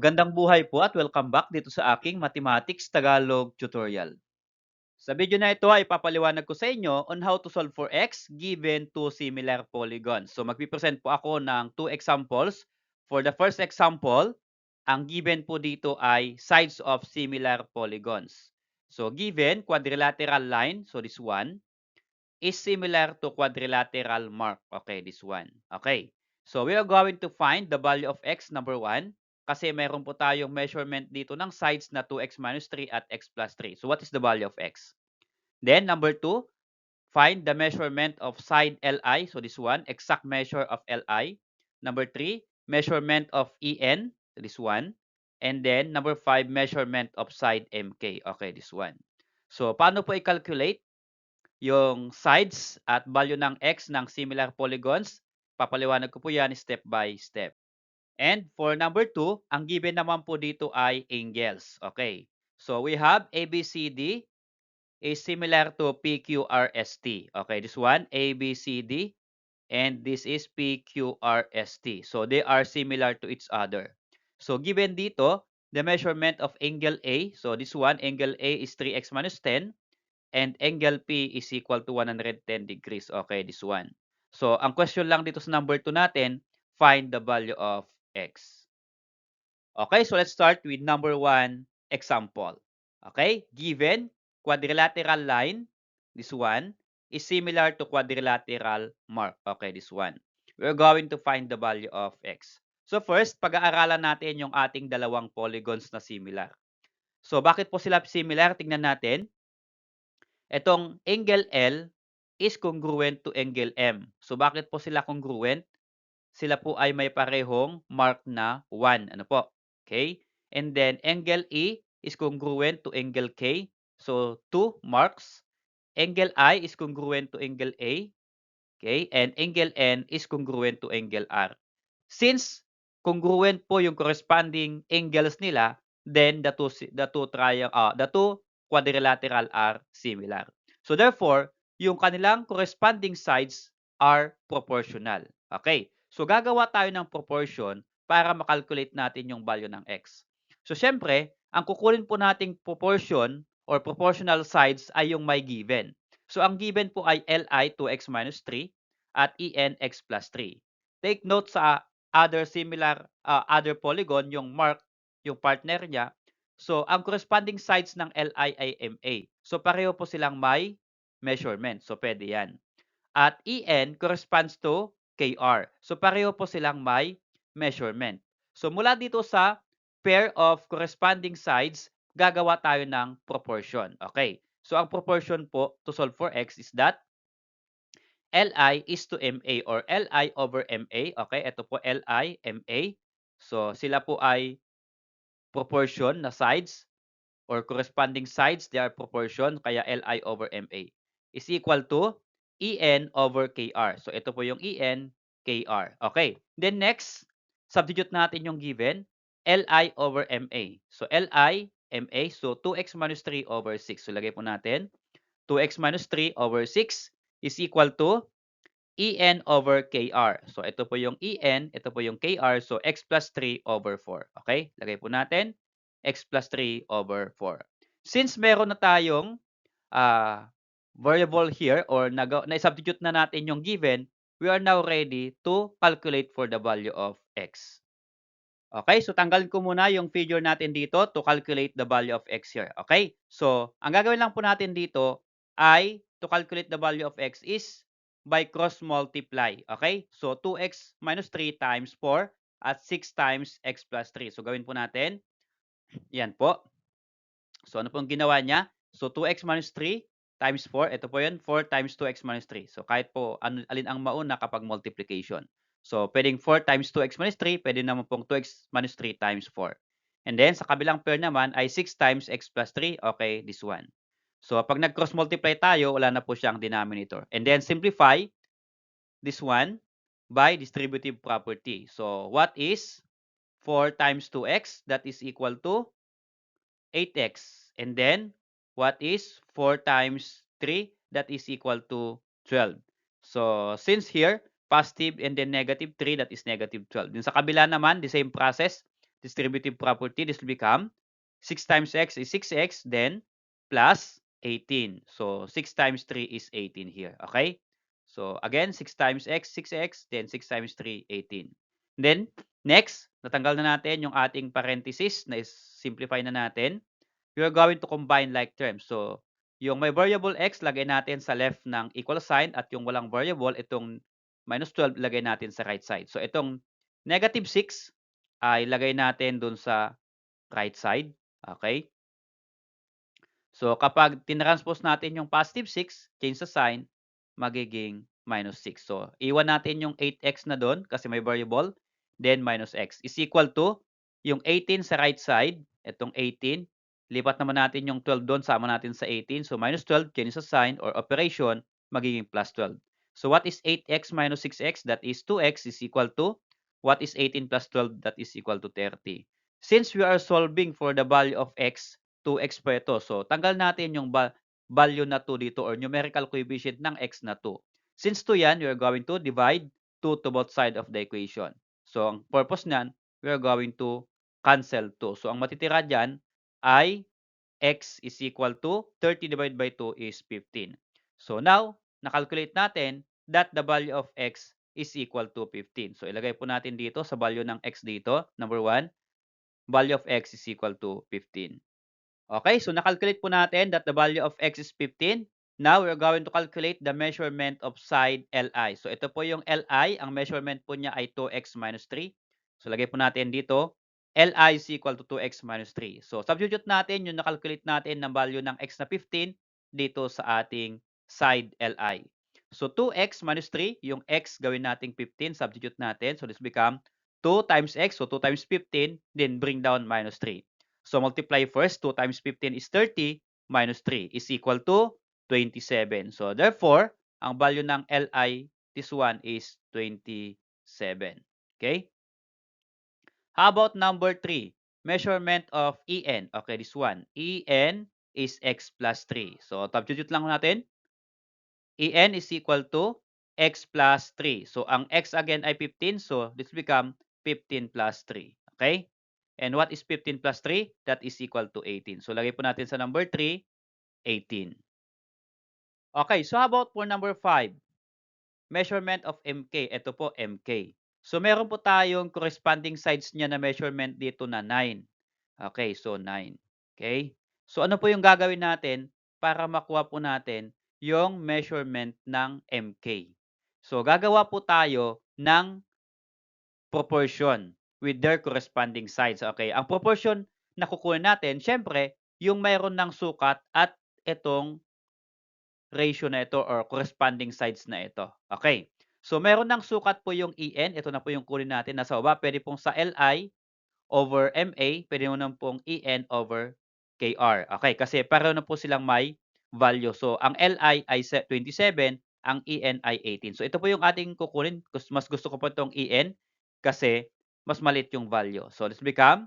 Magandang buhay po at welcome back dito sa aking Mathematics Tagalog tutorial. Sa video na ito ay papaliwanag ko sa inyo on how to solve for x given two similar polygons. So magpipresent po ako ng two examples. For the first example, ang given po dito ay sides of similar polygons. So given quadrilateral line, so this one, is similar to quadrilateral mark. Okay, this one. Okay. So, we are going to find the value of x, number 1, kasi meron po tayong measurement dito ng sides na 2x minus 3 at x plus 3. So, what is the value of x? Then, number 2, find the measurement of side LI. So, this one, exact measure of LI. Number 3, measurement of EN. So, this one. And then, number 5, measurement of side MK. Okay, this one. So, paano po i-calculate yung sides at value ng x ng similar polygons? Papaliwanag ko po yan step by step. And for number 2, ang given naman po dito ay angles. Okay. So we have ABCD is similar to PQRST. Okay, this one, ABCD, and this is PQRST. So they are similar to each other. So given dito, the measurement of angle A, so this one, angle A is 3x minus 10, and angle P is equal to 110 degrees. Okay, this one. So, ang question lang dito sa number 2 natin, find the value of x. Okay, so let's start with number 1 example. Okay, given quadrilateral line, this one, is similar to quadrilateral mark. Okay, this one. We're going to find the value of x. So first, pag-aaralan natin yung ating dalawang polygons na similar. So bakit po sila similar? Tingnan natin. Etong angle L is congruent to angle M. So, bakit po sila congruent? Sila po ay may parehong mark na 1. Ano po? Okay? And then, angle E is congruent to angle K. So, 2 marks. Angle I is congruent to angle A. Okay? And angle N is congruent to angle R. Since congruent po yung corresponding angles nila, then the two quadrilateral are similar. So therefore, yung kanilang corresponding sides are proportional. Okay. So gagawa tayo ng proportion para makalculate natin yung value ng x. So syempre, ang kukunin po nating proportion or proportional sides ay yung may given. So ang given po ay Li 2x minus 3 at En x plus 3. Take note sa other polygon, yung mark, yung partner niya. So, ang corresponding sides ng Li ay MA. So, pareho po silang may measurement. So, pwede yan. At En corresponds to KR. So, pareho po silang may measurement. So, mula dito sa pair of corresponding sides, gagawa tayo ng proportion. Okay. So, ang proportion po to solve for x is that Li is to MA or Li over MA. Okay, ito po Li, MA. So, sila po ay proportion na sides or corresponding sides, they are proportion, kaya Li over MA is equal to En over KR. So, ito po yung En, KR. Okay, then next, substitute natin yung given, Li over MA. So, Li, MA, so 2x minus 3 over 6. So, lagay po natin, 2x minus 3 over 6 is equal to En over KR. So, ito po yung En, ito po yung KR. So, x plus 3 over 4. Okay? Lagay po natin, x plus 3 over 4. Since meron na tayong variable here or na-substitute na natin yung given, we are now ready to calculate for the value of x. Okay? So, tanggalin ko muna yung figure natin dito to calculate the value of x here. Okay? So, ang gagawin lang po natin dito ay to calculate the value of x is by cross multiply. Okay? So, 2x minus 3 times 4 at 6 times x plus 3. So, gawin po natin. Yan po. So, ano pong ginawa niya? So, 2x minus 3 times 4. Ito po yun. 4 times 2x minus 3. So, kahit po alin ang mauna kapag multiplication. So, pwedeng 4 times 2x minus 3. Pwede naman pong 2x minus 3 times 4. And then, sa kabilang pair naman ay 6 times x plus 3. Okay, this one. So, pag nag-cross multiply tayo, wala na po siyang denominator. And then, simplify this one by distributive property. So, what is 4 times 2x? That is equal to 8x. And then, what is 4 times 3? That is equal to 12. So, since here, positive and then negative 3, that is negative 12. Din sa kabila naman, the same process. distributive property, this will become 6 times x is 6x, then plus 18. So 6 times 3 is 18 here. Okay? So again, 6 times x, 6x, then 6 times 3, 18. Then, next, natanggal na natin yung ating parenthesis na simplify na natin. We are going to combine like terms. So, yung may variable x, lagay natin sa left ng equal sign at yung walang variable, itong minus 12, lagay natin sa right side. So, itong negative 6 ay lagay natin dun sa right side. Okay? So, kapag tinranspose natin yung positive 6, change sa sign, magiging minus 6. So, iwan natin yung 8x na doon kasi may variable, then minus x is equal to yung 18 sa right side, itong 18, lipat naman natin yung 12 doon, sama natin sa 18. So, minus 12, change sa sign or operation, magiging plus 12. So, what is 8x minus 6x? That is 2x is equal to, what is 18 plus 12? That is equal to 30. Since we are solving for the value of x, 2x po ito. So, tanggal natin yung value na 2 dito or numerical coefficient ng x na 2. Since 2 yan, we are going to divide 2 to both sides of the equation. So, ang purpose niyan, we are going to cancel 2. So, ang matitira dyan ay x is equal to 30 divided by 2 is 15. So, now, nakalculate natin that the value of x is equal to 15. So, ilagay po natin dito sa value ng x dito. Number 1, value of x is equal to 15. Okay, so nakalculate po natin that the value of x is 15. Now, we're going to calculate the measurement of side LI. So, ito po yung LI. Ang measurement po niya ay 2x minus 3. So, lagay po natin dito, LI is equal to 2x minus 3. So, substitute natin yung nakalculate natin ng value ng x na 15 dito sa ating side LI. So, 2x minus 3, yung x gawin nating 15, substitute natin. So, this become 2 times x, so 2 times 15, then bring down minus 3. So, multiply first. 2 times 15 is 30 minus 3 is equal to 27. So, therefore, ang value ng LI, this one is 27. Okay? How about number 3? Measurement of EN. Okay, this one. EN is x plus 3. So, substitute lang natin. EN is equal to x plus 3. So, ang x again ay 15. So, this become 15 plus 3. Okay? And what is 15 plus 3? That is equal to 18. So, lagay po natin sa number 3, 18. Okay, so how about for number 5? Measurement of MK. Ito po, MK. So, meron po tayong corresponding sides niya na measurement dito na 9. Okay, so 9. Okay? So, ano po yung gagawin natin para makuha po natin yung measurement ng MK? So, gagawa po tayo ng proportion with their corresponding sides. Okay, ang proportion na kukunin natin, syempre, yung mayroon ng sukat at itong ratio na ito or corresponding sides na ito. Okay, so meron ng sukat po yung EN, ito na po yung kunin natin nasa baba, pwede pong sa LI over MA, pwede mo naman pong EN over KR. Okay, kasi pareho na po silang may value. So, ang LI ay 27, ang EN ay 18. So, ito po yung ating kukunin. Mas gusto ko po itong EN kasi mas maliit yung value. So, this become,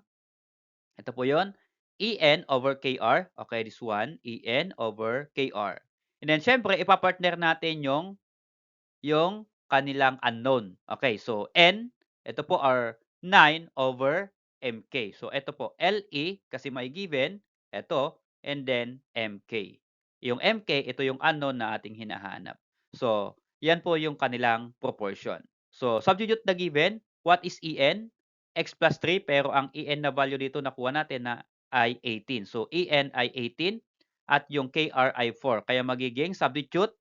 ito po yun, EN over KR. Okay, this one, EN over KR. And then, syempre, ipapartner natin yung kanilang unknown. Okay, so N, ito po are 9 over MK. So, ito po, LE, kasi may given, ito, and then MK. Yung MK, ito yung unknown na ating hinahanap. So, yan po yung kanilang proportion. So, substitute the given. What is EN? X plus 3, pero ang EN na value dito nakuha natin na ay 18. So, EN ay 18 at yung KR ay 4. Kaya magiging substitute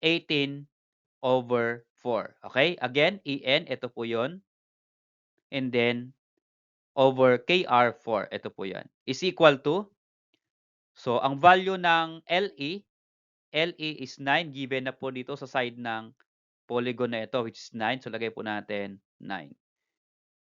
18 over 4. Okay? Again, EN, ito po yun. And then, over KR4, ito po yan. Is equal to, so, ang value ng LE is 9, given na po dito sa side ng polygon na ito, which is 9. So, lagay po natin 9.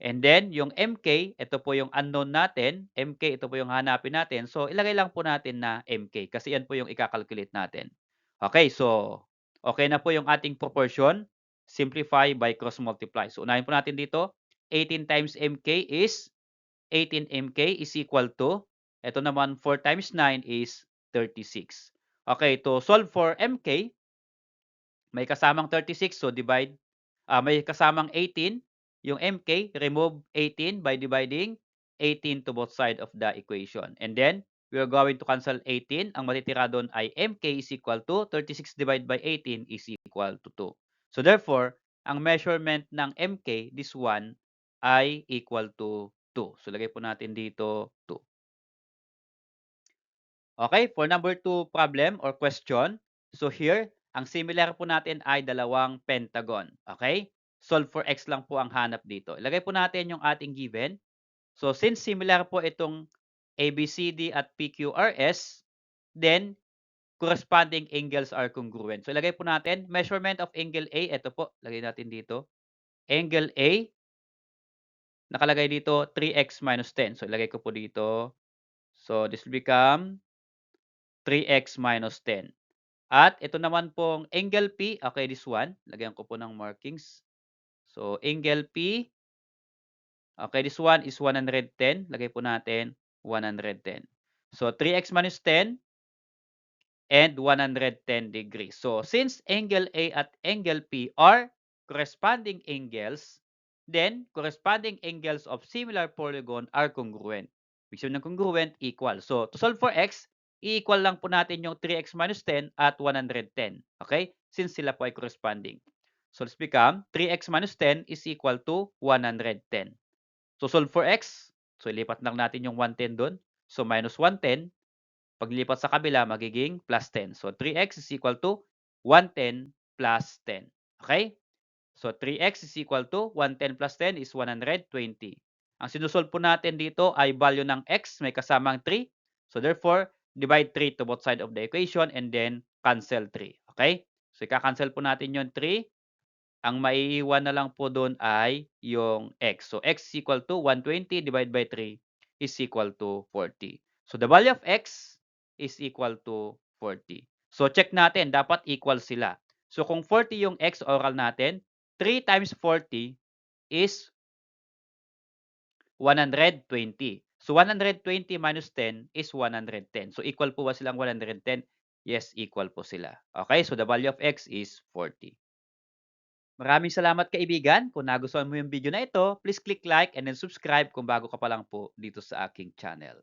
And then, yung MK, ito po yung unknown natin. MK, ito po yung hanapin natin. So, ilagay lang po natin na MK kasi yan po yung ikakalculate natin. Okay, so, okay na po yung ating proportion. Simplify by cross multiply. So, unahin po natin dito. 18 times MK is 18 MK is equal to, ito naman 4 times 9 is 36. Okay, to solve for MK, may kasamang 36. So, divide, may kasamang 18. yung MK, remove 18 by dividing 18 to both sides of the equation. And then, we are going to cancel 18. Ang matitira doon ay MK is equal to 36 divided by 18 is equal to 2. So therefore, ang measurement ng MK, this one, ay equal to 2. So lagay po natin dito 2. Okay, for number 2 problem or question. So here, ang similar po natin ay dalawang pentagon. Okay? Solve for x lang po ang hanap dito. Ilagay po natin yung ating given. So since similar po itong ABCD at PQRS, then corresponding angles are congruent. So ilagay po natin, measurement of angle A, ito po, lagay natin dito. Angle A, nakalagay dito 3x minus 10. So ilagay ko po dito. So this will become 3x minus 10. At ito naman pong angle P, okay, this one, lagyan ko po ng markings. So angle P, okay, this one is 110. Lagay po natin 110. So 3x minus 10 and 110 degrees. So since angle A at angle P are corresponding angles, then corresponding angles of similar polygon are congruent. Ibig sabihin ng congruent, equal. So to solve for x, i-equal lang po natin yung 3x minus 10 at 110. Okay? Since sila po ay corresponding. So let's become 3x minus 10 is equal to 110. So solve for x, so ilipat lang natin yung 110 doon. So minus 110, paglipat sa kabila, magiging plus 10. So 3x is equal to 110 plus 10. Okay? So 3x is equal to 110 plus 10 is 120. Ang sinusolve po natin dito ay value ng x, may kasamang 3. So therefore, divide 3 to both sides of the equation and then cancel 3. Okay? So ika-cancel po natin yung 3. Ang maiiwan na lang po doon ay yung x. So x is equal to 120 divided by 3 is equal to 40. So the value of x is equal to 40. So check natin, dapat equal sila. So kung 40 yung x oral natin, 3 times 40 is 120. So 120 minus 10 is 110. So equal po ba silang 110? Yes, equal po sila. Okay, so the value of x is 40. Maraming salamat kaibigan. Kung nagustuhan mo yung video na ito, please click like and then subscribe kung bago ka pa lang po dito sa aking channel.